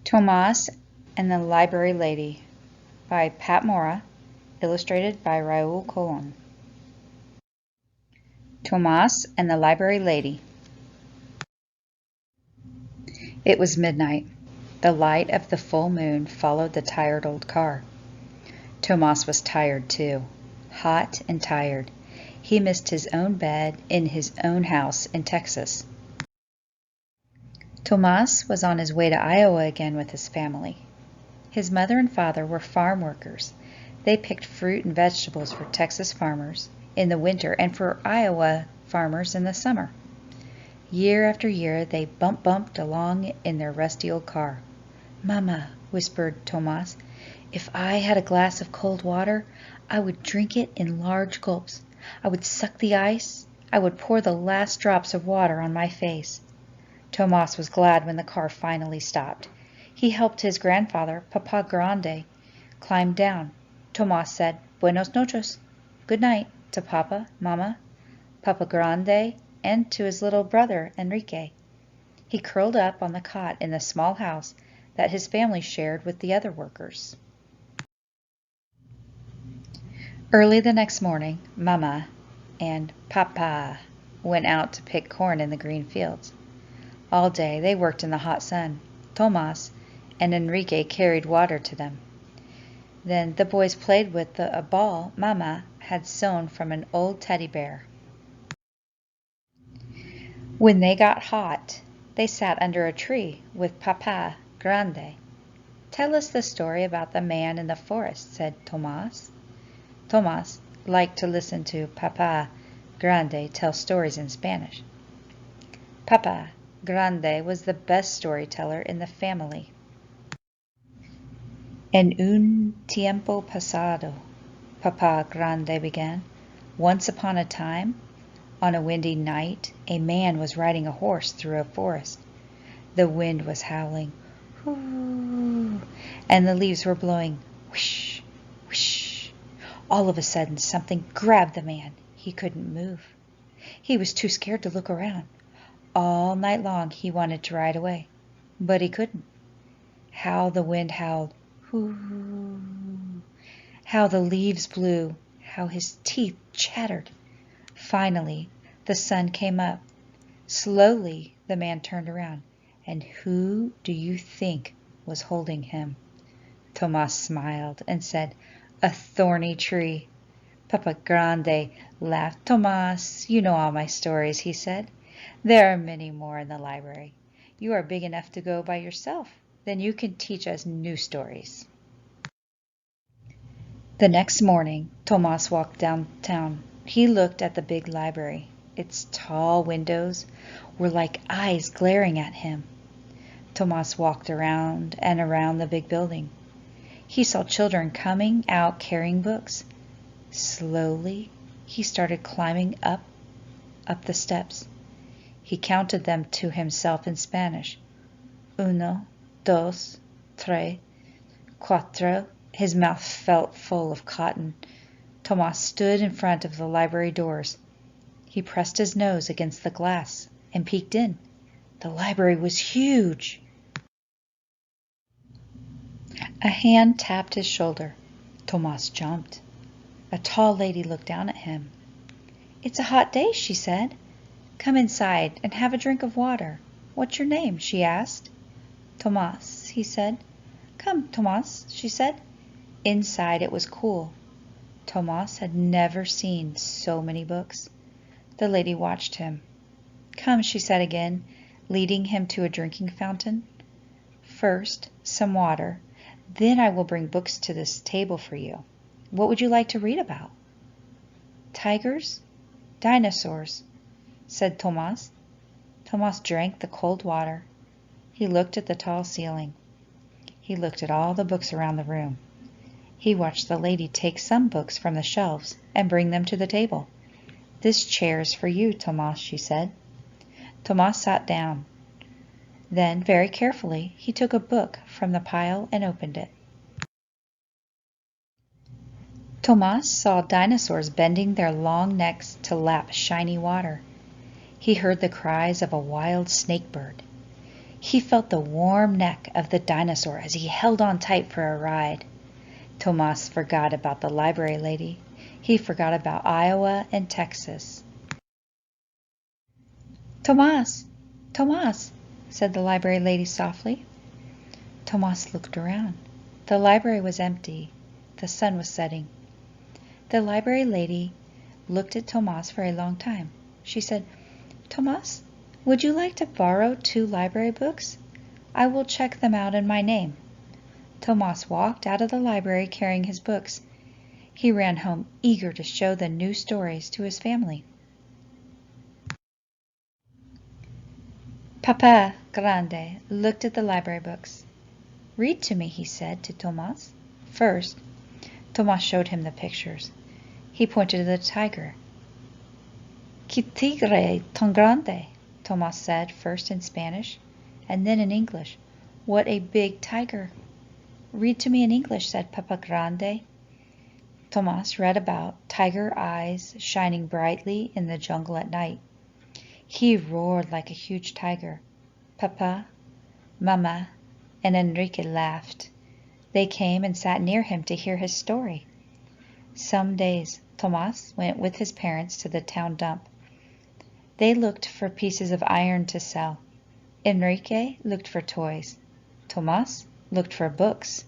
Tomas and the Library Lady by Pat Mora, illustrated by Raul Colon. Tomas and the Library Lady. It was midnight. The light of the full moon followed the tired old car. Tomas was tired too, hot and tired. He missed his own bed in his own house in Texas. Tomas was on his way to Iowa again with his family. His mother and father were farm workers. They picked fruit and vegetables for Texas farmers in the winter and for Iowa farmers in the summer. Year after year they bumped along in their rusty old car. "Mama," whispered Tomas, "if I had a glass of cold water, I would drink it in large gulps. I would suck the ice. I would pour the last drops of water on my face." Tomas was glad when the car finally stopped. He helped his grandfather, Papa Grande, climb down. Tomas said, "Buenos noches," good night, to Papa, Mama, Papa Grande, and to his little brother, Enrique. He curled up on the cot in the small house that his family shared with the other workers. Early the next morning, Mama and Papa went out to pick corn in the green fields. All day they worked in the hot sun. Tomas and Enrique carried water to them. Then the boys played with a ball Mama had sewn from an old teddy bear. When they got hot, they sat under a tree with Papa Grande. "Tell us the story about the man in the forest," said Tomas. Tomas liked to listen to Papa Grande tell stories in Spanish. Papa Grande was the best storyteller in the family. "En un tiempo pasado," Papa Grande began, "once upon a time, on a windy night, a man was riding a horse through a forest. The wind was howling, whoo, and the leaves were blowing, whoosh, whoosh. All of a sudden, something grabbed the man. He couldn't move. He was too scared to look around. All night long he wanted to ride away, but he couldn't. How the wind howled, whoo, how the leaves blew, how his teeth chattered. Finally, the sun came up. Slowly, the man turned around, and who do you think was holding him?" Tomas smiled and said, "A thorny tree." Papa Grande laughed. "Tomas, you know all my stories," he said. "There are many more in the library. You are big enough to go by yourself. Then you can teach us new stories." The next morning, Tomas walked downtown. He looked at the big library. Its tall windows were like eyes glaring at him. Tomas walked around and around the big building. He saw children coming out carrying books. Slowly, he started climbing up the steps. He counted them to himself in Spanish. Uno, dos, tres, cuatro. His mouth felt full of cotton. Tomas stood in front of the library doors. He pressed his nose against the glass and peeked in. The library was huge. A hand tapped his shoulder. Tomas jumped. A tall lady looked down at him. "It's a hot day," she said. "Come inside and have a drink of water. What's your name?" she asked. "Tomas," he said. "Come, Tomas," she said. Inside it was cool. Tomas had never seen so many books. The lady watched him. "Come," she said again, leading him to a drinking fountain. "First, some water. Then I will bring books to this table for you. What would you like to read about?" "Tigers? Dinosaurs," said Tomas. Tomas drank the cold water. He looked at the tall ceiling. He looked at all the books around the room. He watched the lady take some books from the shelves and bring them to the table. "This chair is for you, Tomas," she said. Tomas sat down. Then, very carefully, he took a book from the pile and opened it. Tomas saw dinosaurs bending their long necks to lap shiny water. He heard the cries of a wild snake bird. He felt the warm neck of the dinosaur as he held on tight for a ride. Tomas forgot about the library lady. He forgot about Iowa and Texas. "Tomas! Tomas!" said the library lady softly. Tomas looked around. The library was empty. The sun was setting. The library lady looked at Tomas for a long time. She said, "Tomas, would you like to borrow 2 library books? I will check them out in my name." Tomas walked out of the library carrying his books. He ran home eager to show the new stories to his family. Papa Grande looked at the library books. "Read to me," he said to Tomas. First, Tomas showed him the pictures. He pointed to the tiger. "Que tigre tan grande," Tomas said, first in Spanish and then in English. "What a big tiger." "Read to me in English," said Papa Grande. Tomas read about tiger eyes shining brightly in the jungle at night. He roared like a huge tiger. Papa, Mama, and Enrique laughed. They came and sat near him to hear his story. Some days Tomas went with his parents to the town dump. They looked for pieces of iron to sell. Enrique looked for toys. Tomas looked for books.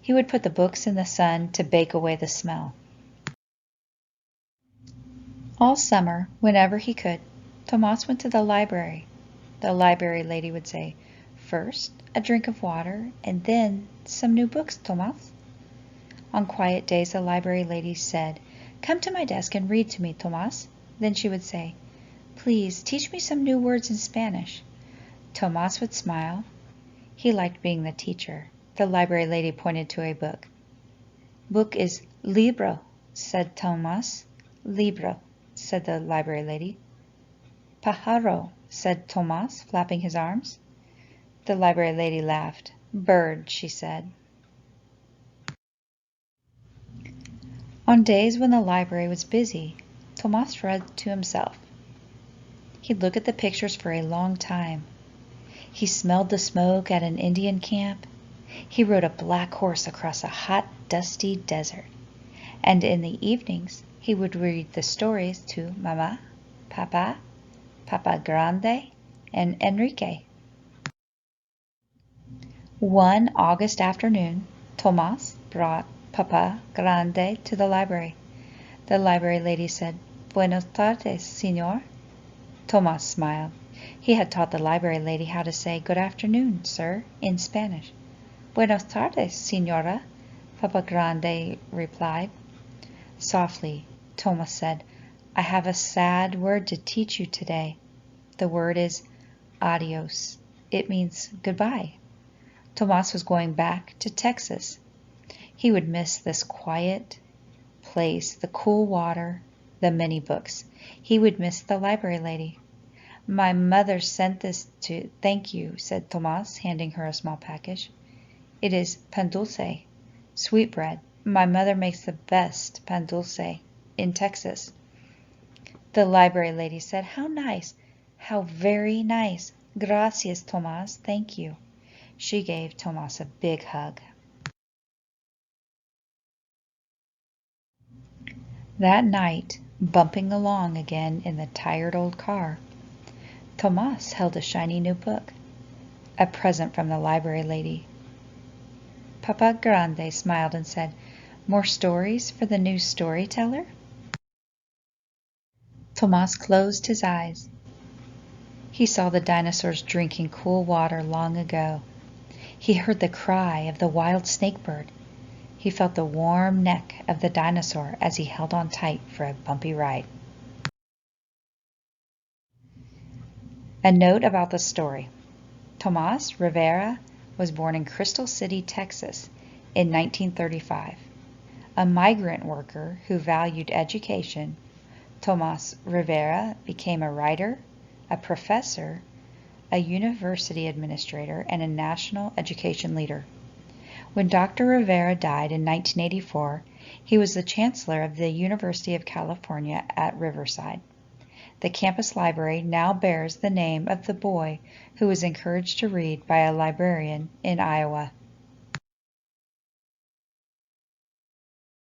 He would put the books in the sun to bake away the smell. All summer, whenever he could, Tomas went to the library. The library lady would say, "First, a drink of water, and then some new books, Tomas." On quiet days, the library lady said, "Come to my desk and read to me, Tomas." Then she would say, "Please teach me some new words in Spanish." Tomas would smile. He liked being the teacher. The library lady pointed to a book. "Book is libro," said Tomas. "Libro," said the library lady. "Pájaro," said Tomas, flapping his arms. The library lady laughed. "Bird," she said. On days when the library was busy, Tomas read to himself. He'd look at the pictures for a long time. He smelled the smoke at an Indian camp. He rode a black horse across a hot, dusty desert. And in the evenings, he would read the stories to Mama, Papa, Papa Grande, and Enrique. One August afternoon, Tomas brought Papa Grande to the library. The library lady said, "Buenos tardes, señor." Tomas smiled. He had taught the library lady how to say "Good afternoon, sir," in Spanish. "Buenos tardes, señora," Papa Grande replied. Softly, Tomas said, "I have a sad word to teach you today. The word is adios. It means goodbye." Tomas was going back to Texas. He would miss this quiet place, the cool water, the many books. He would miss the library lady. "My mother sent this to thank you," said Tomas, handing her a small package. "It is pan dulce, sweetbread. My mother makes the best pan dulce in Texas." The library lady said, "How nice, how very nice. Gracias, Tomas, thank you." She gave Tomas a big hug. That night, bumping along again in the tired old car, Tomas held a shiny new book, a present from the library lady. Papa Grande smiled and said, "More stories for the new storyteller?" Tomas closed his eyes. He saw the dinosaurs drinking cool water long ago. He heard the cry of the wild snake bird. He felt the warm neck of the dinosaur as he held on tight for a bumpy ride. A note about the story. Tomas Rivera was born in Crystal City, Texas in 1935. A migrant worker who valued education, Tomas Rivera became a writer, a professor, a university administrator, and a national education leader. When Dr. Rivera died in 1984, he was the chancellor of the University of California at Riverside. The campus library now bears the name of the boy who was encouraged to read by a librarian in Iowa.